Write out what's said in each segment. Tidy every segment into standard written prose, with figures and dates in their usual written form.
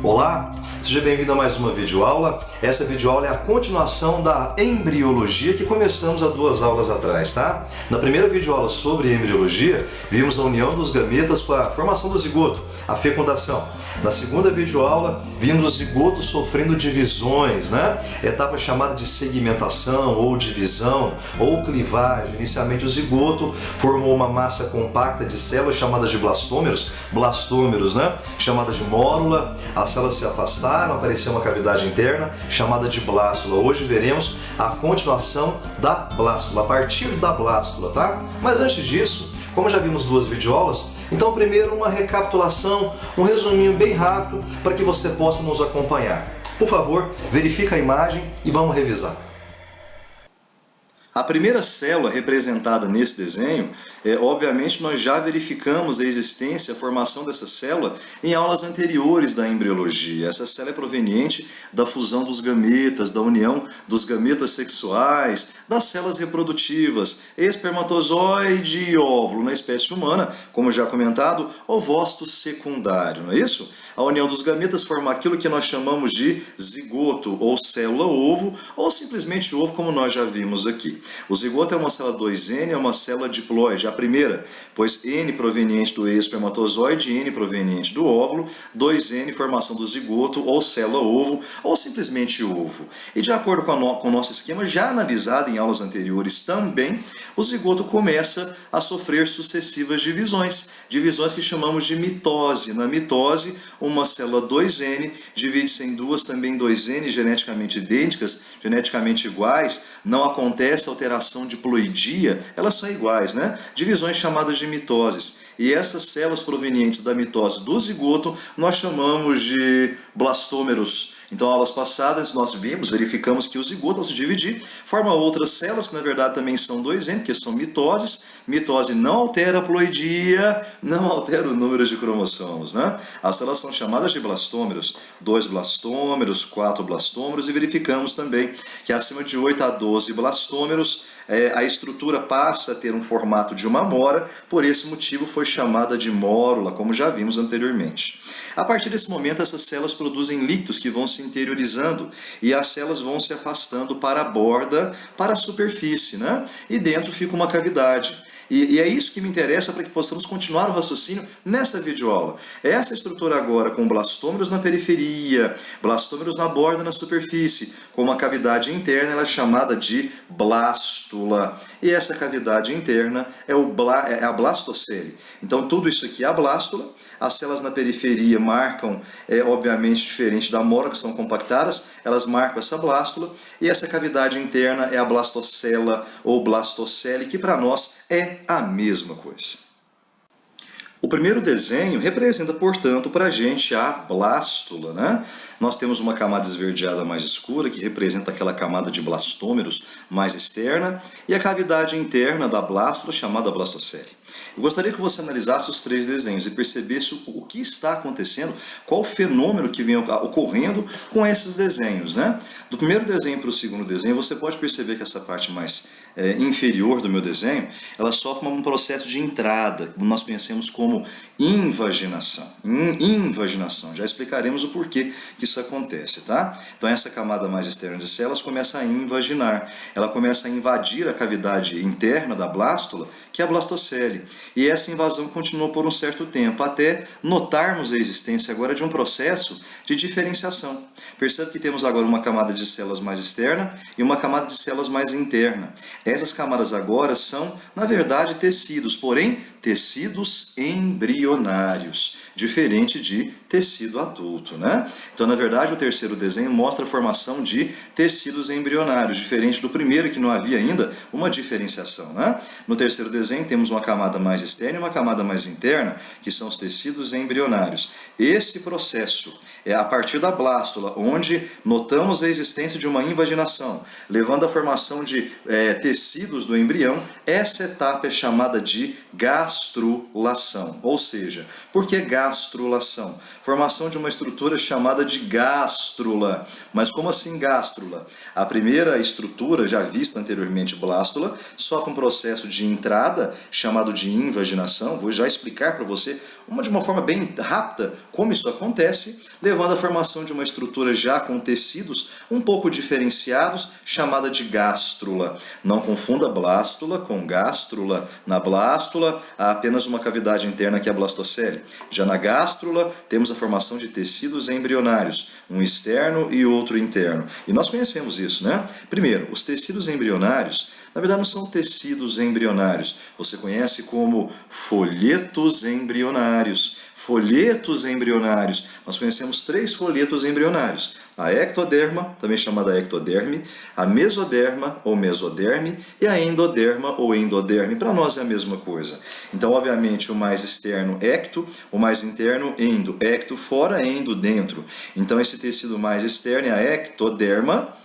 Olá, seja bem-vindo a mais uma videoaula. Essa videoaula é a continuação da embriologia que começamos há 2 aulas atrás, tá? Na primeira videoaula sobre embriologia, vimos a união dos gametas com a formação do zigoto, a fecundação. Na segunda videoaula, vimos o zigoto sofrendo divisões, né? Etapa chamada de segmentação ou divisão ou clivagem. Inicialmente o zigoto formou uma massa compacta de células chamadas de blastômeros, né? Chamada de mórula. As células se afastaram, apareceu uma cavidade interna chamada de blástula. Hoje veremos a continuação da blástula, a partir da blástula, tá? Mas antes disso, como já vimos 2 videoaulas, então primeiro uma recapitulação, um resuminho bem rápido para que você possa nos acompanhar. Por favor, verifica a imagem e vamos revisar. A primeira célula representada nesse desenho, obviamente nós já verificamos a existência, a formação dessa célula em aulas anteriores da embriologia. Essa célula é proveniente da fusão dos gametas, da união dos gametas sexuais, das células reprodutivas, espermatozoide e óvulo. Na espécie humana, como já comentado, ovócito secundário, não é isso? A união dos gametas forma aquilo que nós chamamos de zigoto, ou célula-ovo, ou simplesmente ovo, como nós já vimos aqui. O zigoto é uma célula 2N, é uma célula diploide, a primeira, pois N proveniente do espermatozoide e N proveniente do óvulo, 2N, formação do zigoto, ou célula-ovo, ou simplesmente ovo. E de acordo com o nosso esquema, já analisado em aulas anteriores também, o zigoto começa a sofrer sucessivas divisões que chamamos de mitose. Na mitose, uma célula 2N divide-se em 2 também 2N geneticamente idênticas, geneticamente iguais, não acontece alteração diploidia, elas são iguais, né? Divisões chamadas de mitoses. E essas células provenientes da mitose do zigoto nós chamamos de blastômeros. Então, aulas passadas nós verificamos que o zigoto, ao se dividir, forma outras células que na verdade também são 2N, que são mitoses. Mitose não altera a ploidia, não altera o número de cromossomos, né? As células são chamadas de blastômeros, 2 blastômeros, 4 blastômeros, e verificamos também que acima de 8 a 12 blastômeros, a estrutura passa a ter um formato de uma mora, por esse motivo foi chamada de mórula, como já vimos anteriormente. A partir desse momento, essas células produzem líquidos que vão se interiorizando e as células vão se afastando para a borda, para a superfície, né? E dentro fica uma cavidade. E é isso que me interessa para que possamos continuar o raciocínio nessa videoaula. Essa estrutura agora com blastômeros na periferia, blastômeros na borda, na superfície, com uma cavidade interna, ela é chamada de blástula. E essa cavidade interna é a blastocele. Então tudo isso aqui é a blástula. As células na periferia marcam, obviamente diferente da mórula, que são compactadas, elas marcam essa blástula, e essa cavidade interna é a blastocela ou blastocele, que para nós é a mesma coisa. O primeiro desenho representa, portanto, para a gente a blástula, né? Nós temos uma camada esverdeada mais escura, que representa aquela camada de blastômeros mais externa, e a cavidade interna da blástula, chamada blastocele. Eu gostaria que você analisasse os 3 desenhos e percebesse o que está acontecendo, qual o fenômeno que vem ocorrendo com esses desenhos, né? Do primeiro desenho para o segundo desenho, você pode perceber que essa parte mais inferior do meu desenho, ela sofre um processo de entrada, que nós conhecemos como invaginação. Invaginação, já explicaremos o porquê que isso acontece, tá? Então essa camada mais externa de células começa a invaginar, ela começa a invadir a cavidade interna da blástula, que é a blastocele. E essa invasão continuou por um certo tempo, até notarmos a existência agora de um processo de diferenciação. Percebe que temos agora uma camada de células mais externa e uma camada de células mais interna. Essas camadas agora são, na verdade, tecidos, porém, tecidos embrionários, diferente de tecido adulto, né? Então, na verdade, o terceiro desenho mostra a formação de tecidos embrionários, diferente do primeiro, que não havia ainda uma diferenciação, né? No terceiro desenho, temos uma camada mais externa e uma camada mais interna, que são os tecidos embrionários. Esse processo é a partir da blástula, onde notamos a existência de uma invaginação, levando à formação de tecidos do embrião. Essa etapa é chamada de gastrulação. Ou seja, por que gastrulação? Formação de uma estrutura chamada de gástrula. Mas como assim gástrula? A primeira estrutura, já vista anteriormente, blástula, sofre um processo de entrada chamado de invaginação. Vou já explicar para você de uma forma bem rápida como isso acontece, levando levando à formação de uma estrutura já com tecidos um pouco diferenciados, chamada de gástrula. Não confunda blástula com gástrula. Na blástula, há apenas uma cavidade interna que é a blastocele. Já na gástrula, temos a formação de tecidos embrionários, um externo e outro interno. E nós conhecemos isso, né? Primeiro, os tecidos embrionários, na verdade não são tecidos embrionários, você conhece como folhetos embrionários. Folhetos embrionários, nós conhecemos 3 folhetos embrionários. A ectoderma, também chamada ectoderme, a mesoderma ou mesoderme e a endoderma ou endoderme. Para nós é a mesma coisa. Então, obviamente, o mais externo, ecto, o mais interno, endo. Ecto fora, endo dentro. Então, esse tecido mais externo é a ectoderma,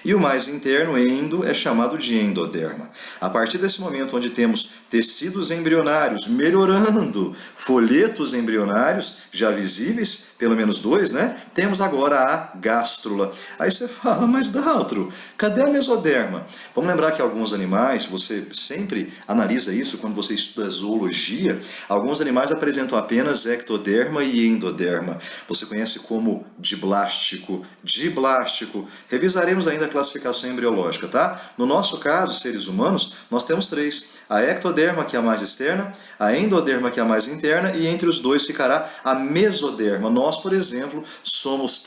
e o mais interno, endo, é chamado de endoderma. A partir desse momento onde temos tecidos embrionários melhorando, folhetos embrionários já visíveis, pelo menos 2, né? Temos agora a gástrula. Aí você fala, mas Daltro, cadê a mesoderma? Vamos lembrar que alguns animais, você sempre analisa isso quando você estuda zoologia, alguns animais apresentam apenas ectoderma e endoderma. Você conhece como diblástico. Diblástico. Revisaremos ainda a classificação embriológica, tá? No nosso caso, seres humanos, nós temos 3. A ectoderma, que é a mais externa, a endoderma, que é a mais interna, e entre os dois ficará a mesoderma. Nós, por exemplo, somos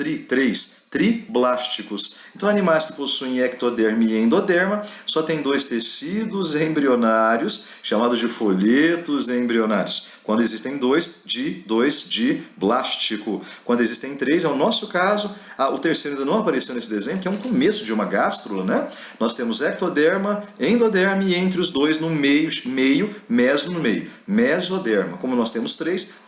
triblásticos. Então, animais que possuem ectoderma e endoderma só têm 2 tecidos embrionários, chamados de folhetos embrionários. Quando existem 2, diblástico. Quando existem 3, é o nosso caso. O terceiro ainda não apareceu nesse desenho, que é um começo de uma gástrula, né? Nós temos ectoderma, endoderma e entre os dois no meio, meso no meio, mesoderma. Como nós temos 3,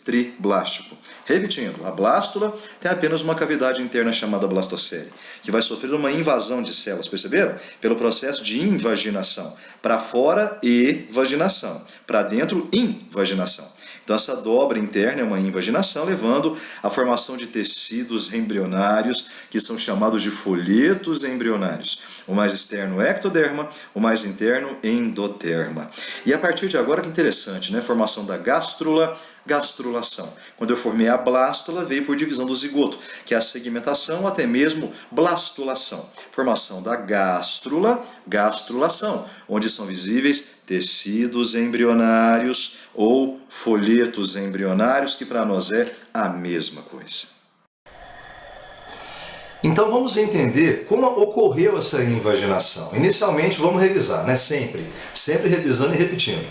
triblástico. Repetindo, a blástula tem apenas uma cavidade interna chamada blastocele, que vai sofrer uma invasão de células, perceberam? Pelo processo de invaginação. Para fora, evaginação. Para dentro, invaginação. Então, essa dobra interna é uma invaginação, levando à formação de tecidos embrionários, que são chamados de folhetos embrionários. O mais externo, ectoderma, o mais interno, endoderma. E a partir de agora, que interessante, né? Formação da gástrula, gastrulação. Quando eu formei a blástula, veio por divisão do zigoto, que é a segmentação ou até mesmo blastulação. Formação da gástrula, gastrulação, onde são visíveis tecidos embrionários ou folhetos embrionários, que para nós é a mesma coisa. Então vamos entender como ocorreu essa invaginação. Inicialmente vamos revisar, né? Sempre revisando e repetindo.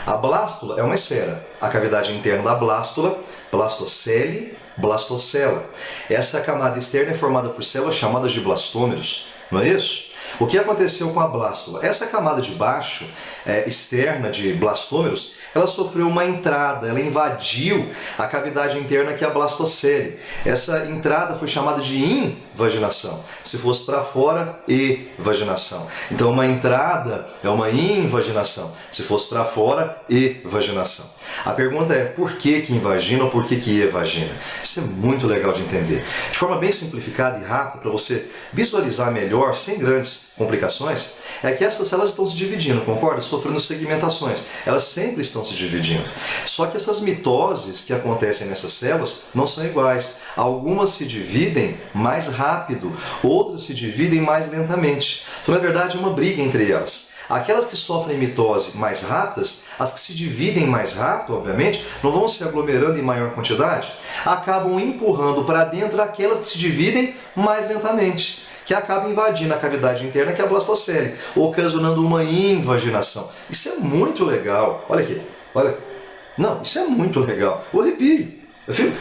A blástula é uma esfera. A cavidade interna da blástula, blastocele, blastocela. Essa camada externa é formada por células chamadas de blastômeros, não é isso? O que aconteceu com a blástula? Essa camada de baixo, externa de blastômeros, ela sofreu uma entrada, ela invadiu a cavidade interna que é a blastocele. Essa entrada foi chamada de invaginação. Se fosse para fora, evaginação. Então uma entrada é uma invaginação. Se fosse para fora, evaginação. A pergunta é por que invagina ou por que evagina? Isso é muito legal de entender. De forma bem simplificada e rápida, para você visualizar melhor, sem grandes complicações, é que essas células estão se dividindo, concorda? Sofrendo segmentações. Elas sempre estão se dividindo. Só que essas mitoses que acontecem nessas células não são iguais. Algumas se dividem mais rápido, outras se dividem mais lentamente. Então, na verdade, é uma briga entre elas. Aquelas que sofrem mitose mais rápidas, as que se dividem mais rápido, obviamente, não vão se aglomerando em maior quantidade, acabam empurrando para dentro aquelas que se dividem mais lentamente, que acabam invadindo a cavidade interna, que é a blastocele, ocasionando uma invaginação. Isso é muito legal. Olha aqui, olha. Não, isso é muito legal. Eu arrepio.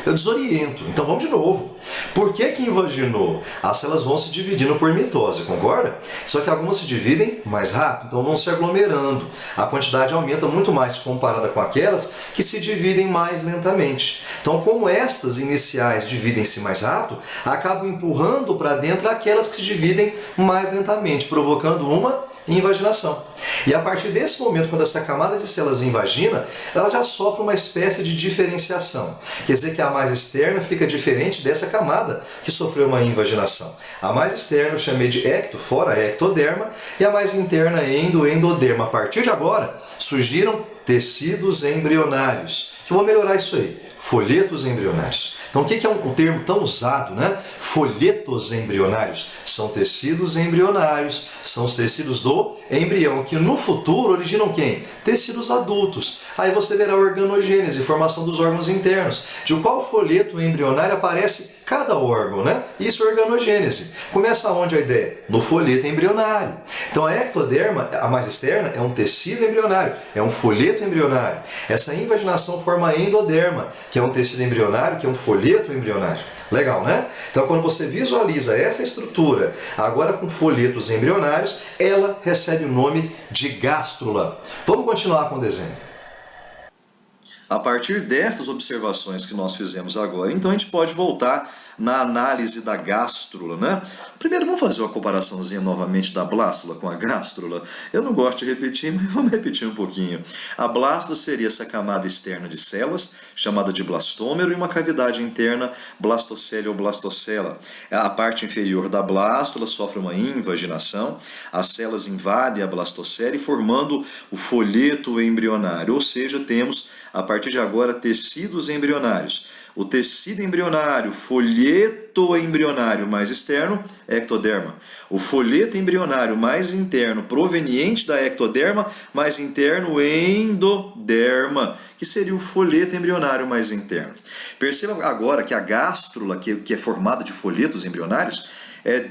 Eu desoriento. Então vamos de novo. Por que invaginou? As células vão se dividindo por mitose, concorda? Só que algumas se dividem mais rápido, então vão se aglomerando. A quantidade aumenta muito mais comparada com aquelas que se dividem mais lentamente. Então, como estas iniciais dividem-se mais rápido, acabam empurrando para dentro aquelas que se dividem mais lentamente, provocando uma invaginação. E a partir desse momento, quando essa camada de células invagina, ela já sofre uma espécie de diferenciação. Quer dizer que a mais externa fica diferente dessa camada que sofreu uma invaginação. A mais externa eu chamei de ecto, fora ectoderma, e a mais interna endoderma. A partir de agora, surgiram tecidos embrionários. Que eu vou melhorar isso aí. folhetos embrionários. Então o que é um termo tão usado, né? Folhetos embrionários. São tecidos embrionários, são os tecidos do embrião, que no futuro originam quem? Tecidos adultos. Aí você verá a organogênese, formação dos órgãos internos, de qual folheto embrionário aparece cada órgão, né? Isso é organogênese. Começa onde a ideia? No folheto embrionário. Então a ectoderma, a mais externa, é um tecido embrionário, é um folheto embrionário. Essa invaginação forma a endoderma, que é um tecido embrionário, que é um folheto embrionário. Legal, né? Então quando você visualiza essa estrutura, agora com folhetos embrionários, ela recebe o nome de gástrula. Vamos continuar com o desenho. A partir destas observações que nós fizemos agora, então a gente pode voltar na análise da gástrula, né? Primeiro vamos fazer uma comparaçãozinha novamente da blástula com a gástrula. Eu não gosto de repetir, mas vamos repetir um pouquinho. A blástula seria essa camada externa de células, chamada de blastômero, e uma cavidade interna, blastocele ou blastocela. A parte inferior da blástula sofre uma invaginação, as células invadem a blastocele, formando o folheto embrionário, ou seja, temos, a partir de agora, tecidos embrionários. O tecido embrionário, folheto embrionário mais externo, ectoderma. O folheto embrionário mais interno, proveniente da ectoderma, mais interno, endoderma, que seria o folheto embrionário mais interno. Perceba agora que a gástrula, que é formada de folhetos embrionários,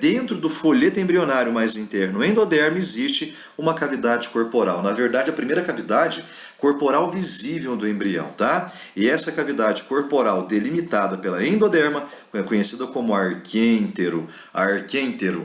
dentro do folheto embrionário mais interno, endoderma, existe uma cavidade corporal. Na verdade, a primeira cavidade corporal visível do embrião, tá? E essa cavidade corporal delimitada pela endoderma é conhecida como arquêntero. Arquêntero.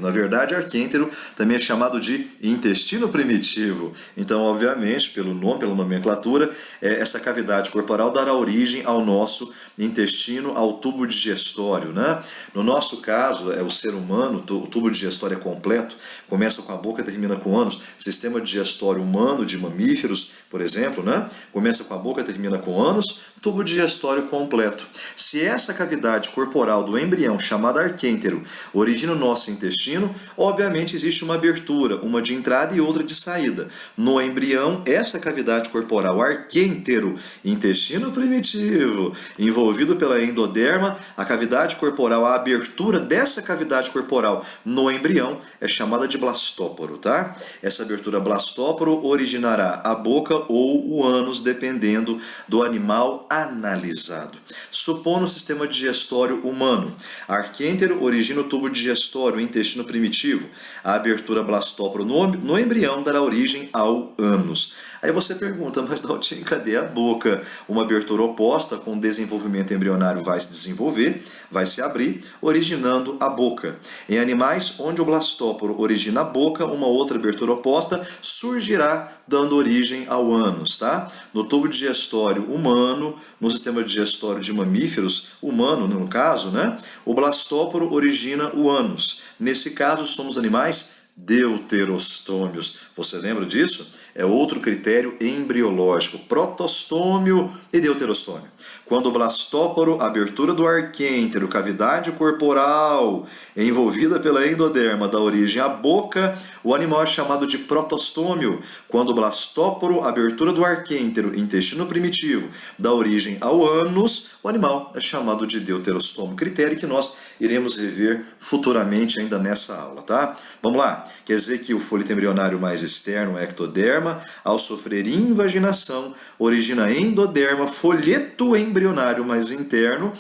Na verdade, arquêntero também é chamado de intestino primitivo. Então, obviamente, pelo nome, pela nomenclatura, essa cavidade corporal dará origem ao nosso intestino, ao tubo digestório, né? No nosso caso, o ser humano, o tubo digestório é completo, começa com a boca e termina com o ânus. Sistema digestório humano de mamíferos, por exemplo, né? Começa com a boca e termina com o ânus, tubo digestório completo. Se essa cavidade corporal do embrião, chamada arquêntero, origina o nosso intestino, obviamente existe uma abertura, uma de entrada e outra de saída. No embrião, essa cavidade corporal, arquêntero, intestino primitivo, envolvido pela endoderma, a cavidade corporal, a abertura dessa cavidade corporal no embrião é chamada de blastóporo, tá? Essa abertura blastóporo originará a boca ou o ânus, dependendo do animal analisado. Supondo o sistema digestório humano, arquêntero origina o tubo digestório, o intestino primitivo. A abertura blastóporo no embrião dará origem ao ânus. Aí você pergunta, mas Daltinho, cadê a boca? Uma abertura oposta com o desenvolvimento embrionário vai se desenvolver, vai se abrir, originando a boca. Em animais onde o blastóporo origina a boca, uma outra abertura oposta surgirá, dando origem ao ânus, tá? No tubo digestório humano, no sistema digestório de mamíferos, humano no caso, né? O blastóporo origina o ânus. Nesse caso, somos animais deuterostômios. Você lembra disso? É outro critério embriológico, protostômio e deuterostômio. Quando o blastóporo, abertura do arquêntero, cavidade corporal envolvida pela endoderma, dá origem à boca, o animal é chamado de protostômio. Quando o blastóporo, abertura do arquêntero, intestino primitivo, dá origem ao ânus, o animal é chamado de deuterostômio. Critério que nós iremos rever futuramente ainda nessa aula, tá? Vamos lá. Quer dizer que o folheto embrionário mais externo, o ectoderma, ao sofrer invaginação, origina endoderma, folheto embrionário mais interno,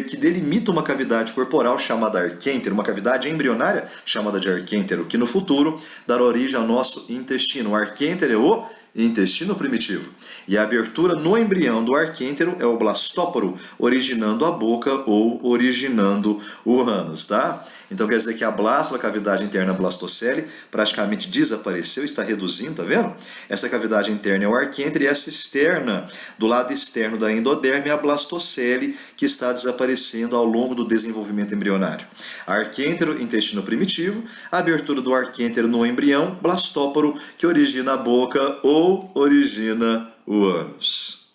que delimita uma cavidade corporal chamada arquêntero, uma cavidade embrionária chamada de arquêntero, que no futuro dará origem ao nosso intestino. O arquêntero é o intestino primitivo. E a abertura no embrião do arquêntero é o blastóporo, originando a boca ou originando o ânus, tá? Então quer dizer que a blástula, a cavidade interna blastocele, praticamente desapareceu, está reduzindo, tá vendo? Essa cavidade interna é o arquêntero e essa externa, do lado externo da endoderma, é a blastocele, que está desaparecendo ao longo do desenvolvimento embrionário. Arquêntero, intestino primitivo, a abertura do arquêntero no embrião, blastóporo, que origina a boca ou origina o ânus.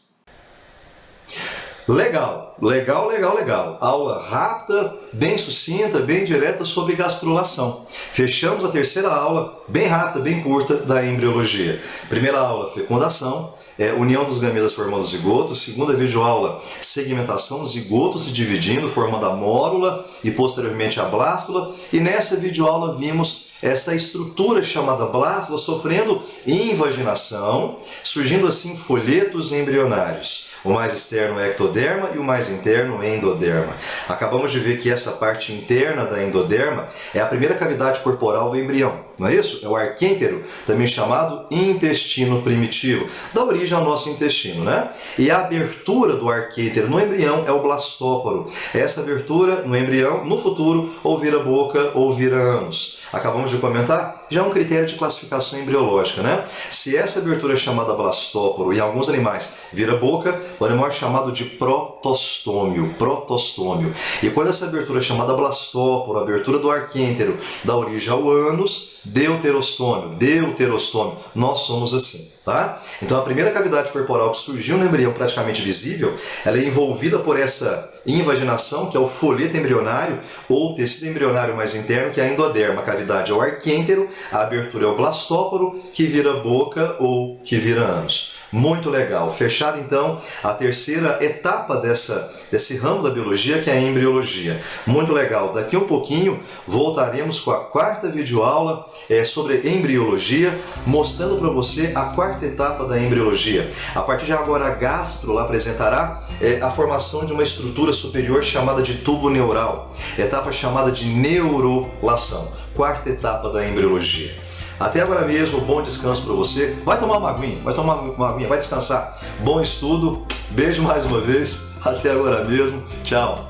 Legal, legal, legal, legal. Aula rápida, bem sucinta, bem direta sobre gastrulação. Fechamos a terceira aula, bem rápida, bem curta, da embriologia. Primeira aula, fecundação. União dos gametas formando zigoto. Segunda videoaula, segmentação, zigoto se dividindo, formando a mórula e posteriormente a blástula. E nessa videoaula vimos essa estrutura chamada blástula sofrendo invaginação, surgindo assim folhetos embrionários. O mais externo é ectoderma e o mais interno é endoderma. Acabamos de ver que essa parte interna da endoderma é a primeira cavidade corporal do embrião, não é isso? É o arquêntero, também chamado intestino primitivo, dá origem ao nosso intestino, né? E a abertura do arquêntero no embrião é o blastóporo. Essa abertura no embrião, no futuro, ou vira boca ou vira ânus. Acabamos de comentar, já é um critério de classificação embriológica, né? Se essa abertura é chamada blastóporo, em alguns animais vira boca, o animal é chamado de protostômio, protostômio. E quando essa abertura é chamada blastóporo, a abertura do arquêntero, dá origem ao ânus, deuterostômio, deuterostômio. Nós somos assim, tá? Então a primeira cavidade corporal que surgiu no embrião praticamente visível, ela é envolvida por essa invaginação, que é o folheto embrionário, ou tecido embrionário mais interno, que é a endoderma. A cavidade é o arquêntero, a abertura é o blastóporo, que vira boca ou que vira ânus. Muito legal. Fechada então a terceira etapa desse ramo da biologia, que é a embriologia. Muito legal. Daqui um pouquinho voltaremos com a quarta videoaula sobre embriologia, mostrando para você a quarta etapa da embriologia. A partir de agora a gastro apresentará a formação de uma estrutura superior chamada de tubo neural, etapa chamada de neurolação, quarta etapa da embriologia. Até agora mesmo, bom descanso para você. Vai tomar uma aguinha, vai descansar. Bom estudo, beijo mais uma vez, até agora mesmo, tchau.